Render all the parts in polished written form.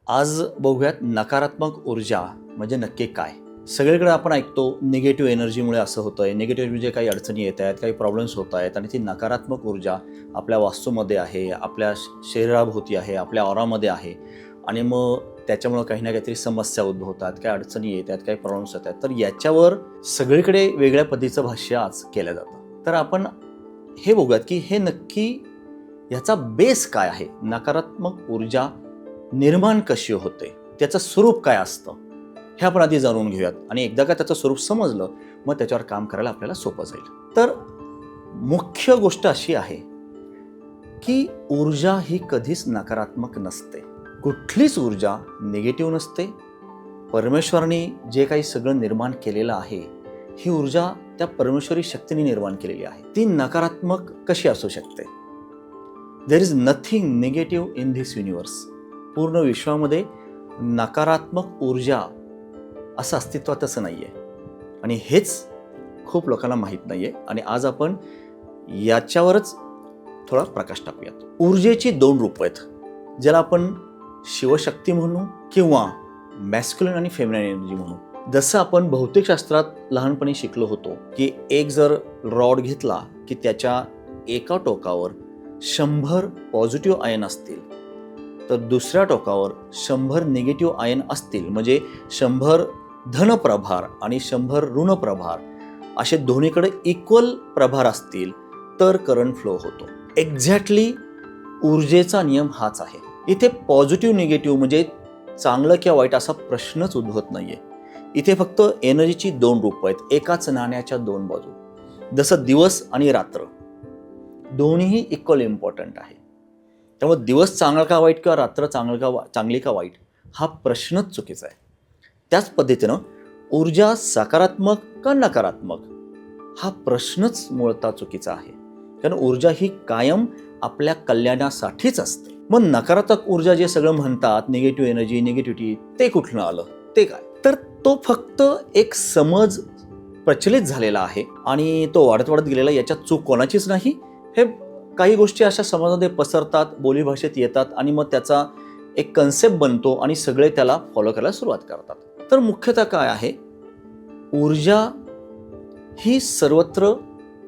आज बघूयात नकारात्मक ऊर्जा म्हणजे नक्की काय. सगळीकडे आपण ऐकतो निगेटिव्ह एनर्जीमुळे असं होतंय, निगेटिव्ह म्हणजे काही अडचणी येत आहेत, काही प्रॉब्लेम्स होत आहेत आणि ती नकारात्मक ऊर्जा आपल्या वास्तूमध्ये आहे, आपल्या शरीराभोवती आहे, आपल्या ऑरामध्ये आहे आणि मग त्याच्यामुळं काही ना काहीतरी समस्या उद्भवतात, काही अडचणी येतात, काही प्रॉब्लेम्स येतात. तर याच्यावर सगळीकडे वेगळ्या पद्धतीचं भाष्य आज केलं जातं. तर आपण हे बघूयात की हे नक्की ह्याचा बेस काय आहे, नकारात्मक ऊर्जा निर्माण कशी होते, त्याचं स्वरूप काय असतं हे आपण आधी जाणून घेऊयात. आणि एकदा का त्याचं स्वरूप समजलं मग त्याच्यावर काम करायला आपल्याला सोपं जाईल. तर मुख्य गोष्ट अशी आहे की ऊर्जा ही कधीच नकारात्मक नसते. कुठलीच ऊर्जा निगेटिव्ह नसते. परमेश्वराने जे काही सगळं निर्माण केलेलं आहे ही ऊर्जा त्या परमेश्वरी शक्तीने निर्माण केलेली आहे. ती नकारात्मक कशी असू शकते? There is nothing negative in this universe. पूर्ण विश्वामध्ये नकारात्मक ऊर्जा असं अस्तित्वातच नाही आहे आणि हेच खूप लोकांना माहीत नाही आहे. आणि आज आपण याच्यावरच थोडा प्रकाश टाकूयात. ऊर्जेची दोन रूपं आहेत, ज्याला आपण शिवशक्ती म्हणू किंवा मॅस्क्युलिन आणि फेमिनाईन एनर्जी म्हणू. जसं आपण भौतिकशास्त्रात लहानपणी शिकलो होतो की एक जर रॉड घेतला की त्याच्या एका टोकावर 100 पॉझिटिव्ह आयन असतील तर दुसऱ्या टोकावर 100 निगेटिव्ह आयन असतील, म्हणजे 100 धन प्रभार आणि 100 ऋण प्रभार असे दोन्हीकडे इक्वल प्रभार असतील तर करंट फ्लो होतो. एक्झॅक्टली ऊर्जेचा नियम हाच आहे. इथे पॉझिटिव्ह निगेटिव्ह म्हणजे चांगलं किंवा वाईट असा प्रश्नच उद्भवत नाहीये. इथे फक्त एनर्जीची दोन रूपं आहेत, एकाच नाण्याच्या दोन बाजू. जसं दिवस आणि रात्र दोन्हीही इक्वल इम्पॉर्टंट आहे. त्यामुळे दिवस चांगला का वाईट किंवा रात्र चांगली का वाईट हा प्रश्नच चुकीचा आहे. त्याच पद्धतीनं ऊर्जा सकारात्मक का नकारात्मक हा प्रश्नच मूळतः चुकीचा आहे. कारण ऊर्जा ही कायम आपल्या कल्याणासाठीच असते. मग नकारात्मक ऊर्जा जे सगळं म्हणतात, निगेटिव्ह एनर्जी, निगेटिव्हिटी, ते कुठनं आलं, ते काय? तर तो फक्त एक समज प्रचलित झालेला आहे आणि तो वाढत वाढत गेलेला. याच्यात चूक कोणाचीच नाही. हे काही गोष्टी अशा समाजामध्ये पसरतात, बोलीभाषेत येतात आणि मग त्याचा एक कन्सेप्ट बनतो आणि सगळे त्याला फॉलो करायला सुरुवात करतात. तर मुख्यतः काय आहे, ऊर्जा ही सर्वत्र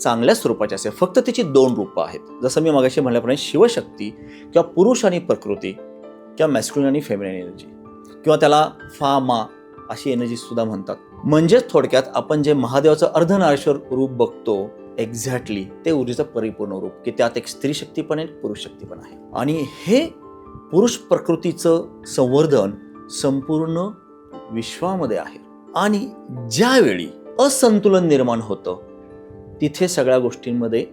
चांगल्या स्वरूपाची असते, फक्त तिची दोन रूपं आहेत. जसं मी मगाशी म्हटल्याप्रमाणे शिवशक्ती किंवा पुरुष आणि प्रकृती किंवा मॅस्क्युलिन आणि फेमिनाईन एनर्जी किंवा त्याला फा मा अशी एनर्जी सुद्धा म्हणतात. म्हणजेच थोडक्यात आपण जे महादेवाचं अर्धनारीश्वर रूप बघतो, एक्झॅक्टली ते ऊर्जेचं परिपूर्ण रूप, की त्यात एक स्त्री शक्ती पण आहे, पुरुष शक्ती पण आहे. आणि हे पुरुष प्रकृतीचं संवर्धन संपूर्ण विश्वामध्ये आहे. आणि ज्यावेळी असंतुलन निर्माण होतं तिथे सगळ्या गोष्टींमध्ये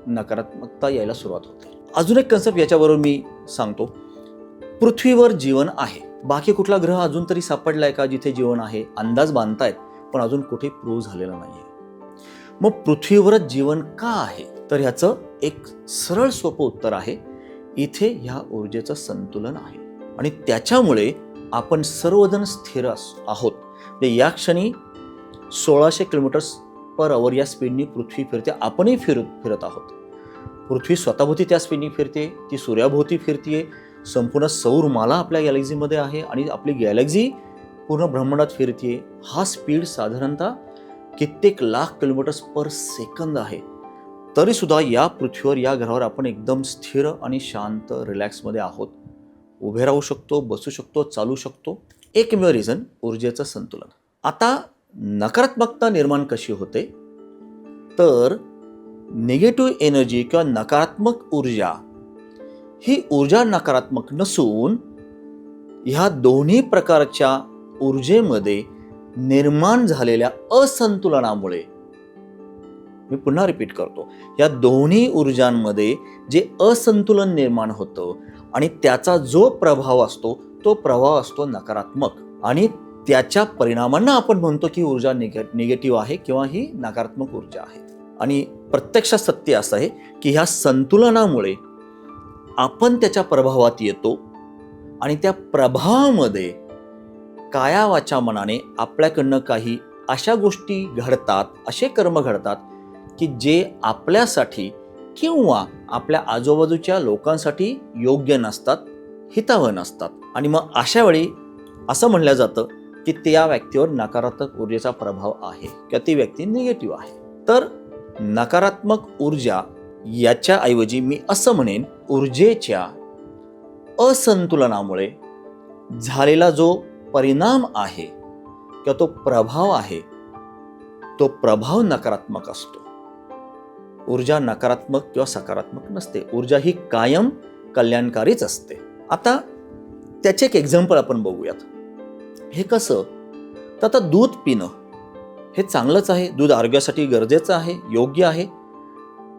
नकारात्मकता यायला सुरुवात होते. अजून एक कन्सेप्ट याच्याबरोबर मी सांगतो. पृथ्वीवर जीवन आहे. बाकी कुठला ग्रह अजून तरी सापडलाय का जिथे जीवन आहे? अंदाज बांधतायत पण अजून कुठे प्रूव्ह झालेलं नाहीये. मग पृथ्वीवरच जीवन का आहे? तर ह्याचं एक सरळ सोपं उत्तर आहे, इथे ह्या ऊर्जेचं संतुलन आहे आणि त्याच्यामुळे आपण सर्वजण स्थिर आहोत. या क्षणी 1600 किलोमीटर/आवर या स्पीडनी पृथ्वी फिरते, आपणही फिरत आहोत. पृथ्वी स्वतःभोवती त्या स्पीडनी फिरते, ती सूर्याभोवती फिरते. संपूर्ण सौरमाला आपल्या गॅलेक्सीमध्ये आहे आणि आपली गॅलेक्सी पूर्ण ब्रह्मांडात फिरते. हा स्पीड साधारणतः कित्येक लाख किलोमीटर्स/सेकंद आहे. तरी सुद्धा या पृथ्वीवर, या ग्रहावर आपण एकदम स्थिर आणि शांत रिलॅक्समध्ये आहोत. उभे राहू शकतो, बसू शकतो, चालू शकतो. एकमेव रिझन ऊर्जेचं संतुलन. आता नकारात्मकता निर्माण कशी होते? तर निगेटिव्ह एनर्जी किंवा नकारात्मक ऊर्जा ही ऊर्जा नकारात्मक नसून ह्या दोन्ही प्रकारच्या ऊर्जेमध्ये निर्माण झालेल्या असंतुलनामुळे, मी पुन्हा रिपीट करतो, या दोन्ही ऊर्जांमध्ये जे असंतुलन निर्माण होतं आणि त्याचा जो प्रभाव असतो तो प्रभाव असतो नकारात्मक आणि त्याच्या परिणामांना आपण म्हणतो की ऊर्जा निगेटिव्ह आहे किंवा ही नकारात्मक ऊर्जा आहे. आणि प्रत्यक्षात सत्य असं आहे की ह्या संतुलनामुळे आपण त्याच्या प्रभावात येतो आणि त्या प्रभावामध्ये काया वाचा मनाने आपल्याकडनं काही अशा गोष्टी घडतात, असे कर्म घडतात की जे आपल्यासाठी किंवा आपल्या आजूबाजूच्या लोकांसाठी योग्य नसतात, हितावह नसतात आणि मग अशा वेळी असं म्हणलं जातं की त्या व्यक्तीवर नकारात्मक ऊर्जेचा प्रभाव आहे किंवा ती व्यक्ती निगेटिव्ह आहे. तर नकारात्मक ऊर्जा याच्या ऐवजी मी असं म्हणेन, ऊर्जेच्या असंतुलनामुळे झालेला जो परिणाम आहे किंवा तो प्रभाव आहे, तो प्रभाव नकारात्मक असतो. ऊर्जा नकारात्मक किंवा सकारात्मक नसते. ऊर्जा ही कायम कल्याणकारीच असते. आता त्याचे एक एक्झाम्पल आपण बघूयात. हे कसं, तर आता दूध पिणं हे चांगलंच आहे, दूध आरोग्यासाठी गरजेचं आहे, योग्य आहे.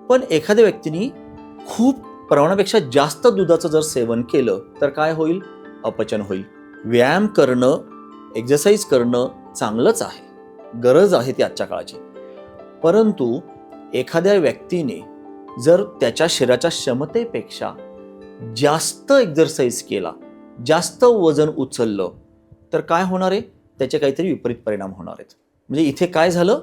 पण एखाद्या व्यक्तीने खूप प्रमाणापेक्षा जास्त दुधाचं जर सेवन केलं तर काय होईल? अपचन होईल. व्यायाम करणं, एक्सरसाइज करणं चांगलंच आहे, गरज आहे ती आजच्या काळाची. परंतु एखाद्या व्यक्तीने जर त्याच्या शरीराच्या क्षमतेपेक्षा जास्त एक्सरसाइज केला, जास्त वजन उचललं, तर काय होणार आहे? त्याचे काहीतरी विपरीत परिणाम होणार आहेत. म्हणजे इथे काय झालं,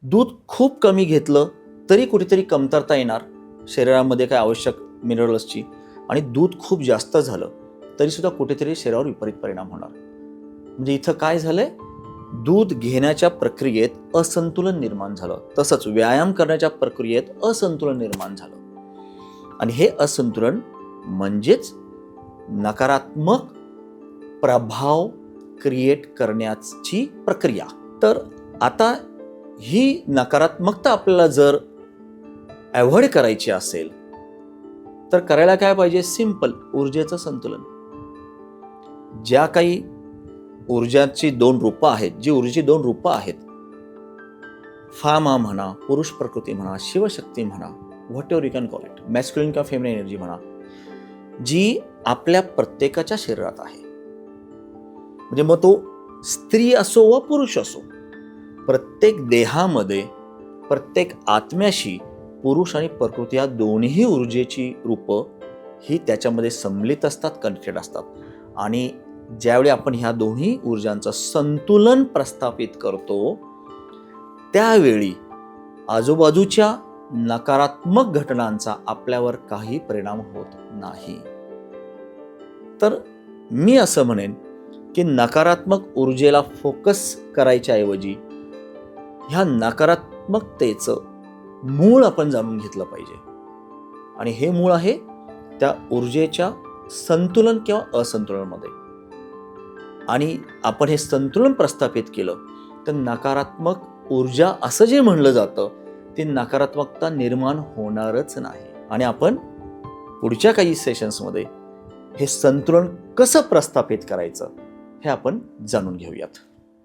दूध खूप कमी घेतलं तरी कुठेतरी कमतरता येणार शरीरामध्ये काय आवश्यक मिनरल्सची, आणि दूध खूप जास्त झालं तरी सुद्धा कुठेतरी शरीरावर विपरीत परिणाम होणार. म्हणजे इथं काय झालंय, दूध घेण्याच्या प्रक्रियेत असंतुलन निर्माण झालं, तसंच व्यायाम करण्याच्या प्रक्रियेत असंतुलन निर्माण झालं. आणि हे असंतुलन म्हणजेच नकारात्मक प्रभाव क्रिएट करण्याची प्रक्रिया. तर आता ही नकारात्मकता आपल्याला जर अवॉइड करायची असेल तर करायला काय पाहिजे? सिंपल, ऊर्जेचं संतुलन. ज्या काही ऊर्जाची दोन रूपं आहेत, जी ऊर्जेची दोन रूपं आहेत, फामा म्हणा, पुरुष प्रकृती म्हणा, शिवशक्ती म्हणा, whatever you can call it, masculine किंवा फेमिनिन एनर्जी म्हणा, जी आपल्या प्रत्येकाच्या शरीरात आहे. म्हणजे मग तो स्त्री असो व पुरुष असो, प्रत्येक देहामध्ये, प्रत्येक आत्म्याशी पुरुष आणि प्रकृती या दोन्ही ऊर्जेची रूपं ही त्याच्यामध्ये सम्मिलित असतात, कनेक्टेड असतात. आणि ज्यावेळी आपण ह्या दोन्ही ऊर्जांचं संतुलन प्रस्थापित करतो त्यावेळी आजूबाजूच्या नकारात्मक घटनांचा आपल्यावर काही परिणाम होत नाही. तर मी असं म्हणेन की नकारात्मक ऊर्जेला फोकस करायच्या ऐवजी ह्या नकारात्मकतेचं मूळ आपण जाणून घेतलं पाहिजे. आणि हे मूळ आहे त्या ऊर्जेच्या संतुलन किंवा असंतुलनामध्ये. आणि आपण हे संतुलन प्रस्थापित केलं तर नकारात्मक ऊर्जा असं जे म्हणलं जातं ती नकारात्मकता निर्माण होणारच नाही. आणि आपण पुढच्या काही सेशन्समध्ये हे संतुलन कसं प्रस्थापित करायचं हे आपण जाणून घेऊयात.